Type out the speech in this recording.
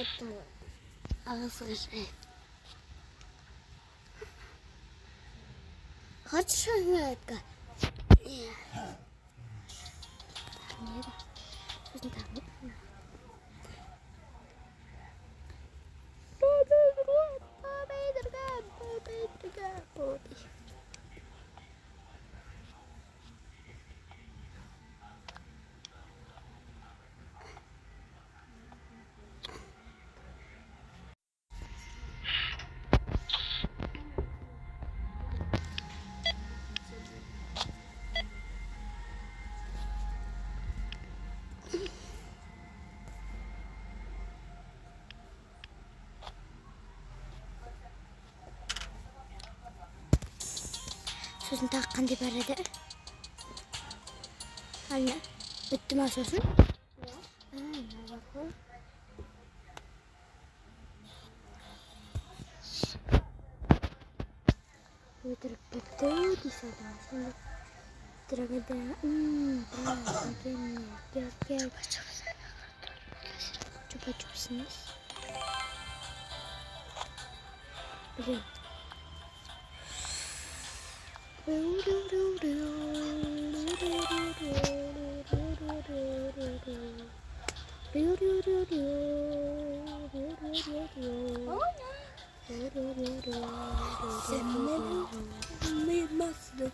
Attım. Ağzı şey. Kaç şöyle et. Sözün takkan di berede. Anne, bitti mi sözün? Bitti di sana. Şimdi terangada. Gel. Coba siniz. Biliyorum. Sen ne bilmezsin.